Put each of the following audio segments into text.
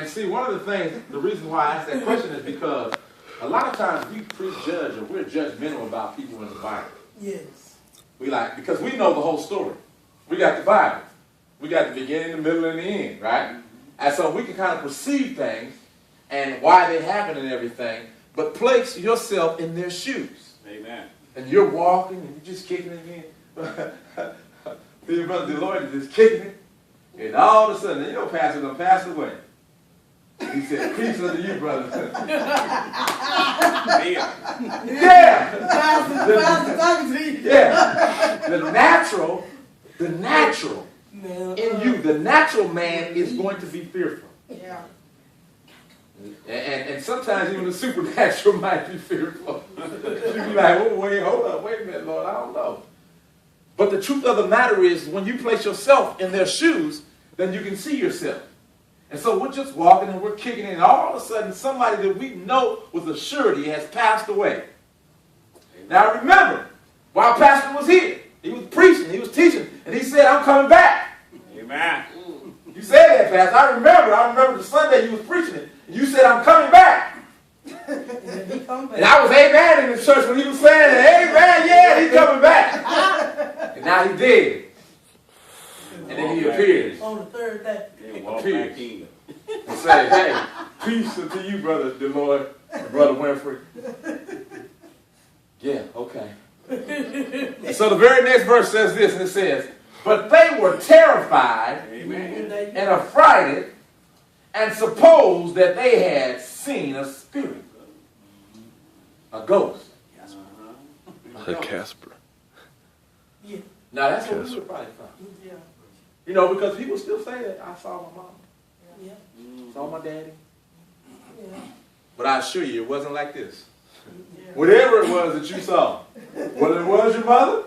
see, one of the things, the reason why I asked that question is because a lot of times we prejudge or we're judgmental about people in the Bible. Yes. Because we know the whole story. We got the Bible. We got the beginning, the middle, and the end, right? And so we can kind of perceive things and why they happen and everything, but place yourself in their shoes. Amen. And you're walking and you're just kicking it again. Your brother Deloitte is just kicking it. And all of a sudden, Pastor done passed away. He said, peace unto you, brother. Yeah. Pastor talking to you. Yeah. The natural in you, the natural man is going to be fearful. Yeah. And sometimes even the supernatural might be fearful. You be like, oh, wait, hold up, wait a minute, Lord, I don't know. But the truth of the matter is, when you place yourself in their shoes, then you can see yourself. And so we're just walking and we're kicking it, and all of a sudden somebody that we know with a surety has passed away. Now remember, while Pastor was here, he was preaching, he was teaching, and he said, I'm coming back. Amen. You said that, Pastor. I remember the Sunday you was preaching it, and you said, I'm coming back. And I was amen in the church when he was saying that, amen, yeah, he's coming back. And now he did. And then he appears. On the third day. He walked back in. And say, hey, peace unto you, brother Deloitte, and brother Winfrey. Yeah, okay. And so the very next verse says this, and it says, but they were terrified and affrighted and supposed that they had seen a spirit, a ghost. A Casper. Yeah. Now that's what we would probably find. Yeah. Because people still say that, I saw my mom, Yeah. saw my daddy. Yeah. But I assure you, it wasn't like this. Yeah. Whatever it was that you saw, whether it was your mother,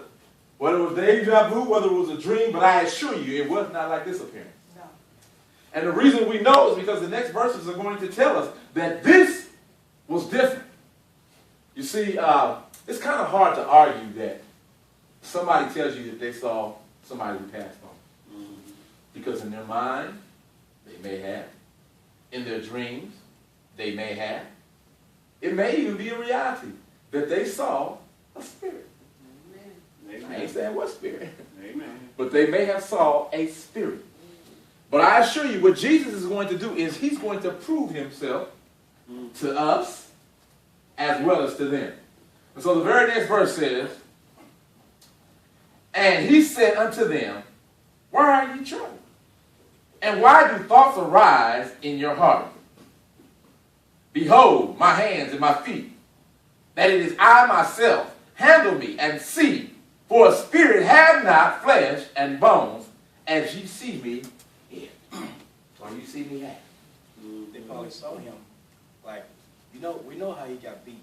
whether it was deja vu, whether it was a dream, but I assure you, it was not like this appearance. No. And the reason we know is because the next verses are going to tell us that this was different. You see, it's kind of hard to argue that somebody tells you that they saw somebody who passed on. Because in their mind, they may have. In their dreams, they may have. It may even be a reality that they saw a spirit. Amen. I ain't saying what spirit. Amen. But they may have saw a spirit. But I assure you, what Jesus is going to do is he's going to prove himself to us as well as to them. And so the very next verse says, and he said unto them, why are ye troubled? And why do thoughts arise in your heart? Behold, my hands and my feet, that it is I myself. Handle me and see, for a spirit have not flesh and bones, as ye see me here. Or you see me at. They probably saw him, like, we know how he got beat,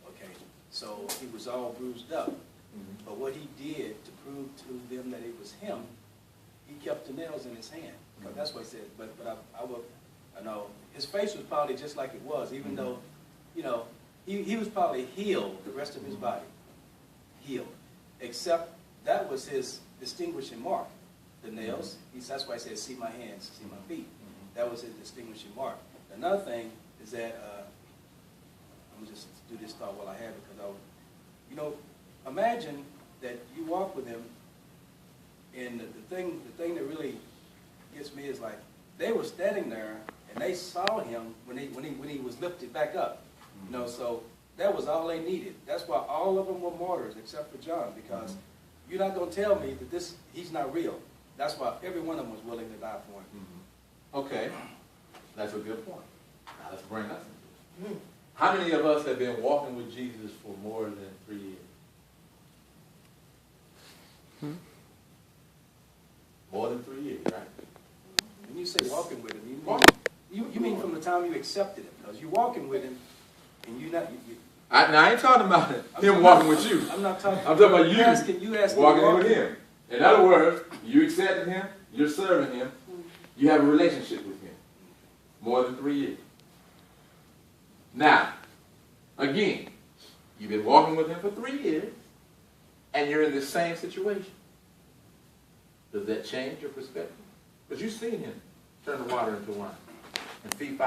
okay? So he was all bruised up. But what he did to prove to them that it was him, he kept the nails in his hand. Because that's what he said. But I know his face was probably just like it was, even though, he was probably healed, the rest of his body. Healed. Except that was his distinguishing mark. The nails, that's why he said, see my hands, see my feet. That was his distinguishing mark. Another thing is that, I'm just do this thought while I have it, because imagine that you walk with him, and the thing that really gets me is like, they were standing there, and they saw him when he was lifted back up. So that was all they needed. That's why all of them were martyrs, except for John, because you're not going to tell me that he's not real. That's why every one of them was willing to die for him. Okay, that's a good point. Now let's bring us into it. How many of us have been walking with Jesus for more than 3 years? More than 3 years, right? When you say walking with him, Walking. you mean from the time you accepted him, because you're walking with him, and you're not. Now I ain't talking about him walking with you. I'm not talking. I'm talking about you asking walking with him. In other words, you accepted him, you're serving him, you have a relationship with him. More than 3 years. Now, again, you've been walking with him for 3 years, and you're in the same situation. Does that change your perspective? Because you've seen him turn the water into wine. and fee 5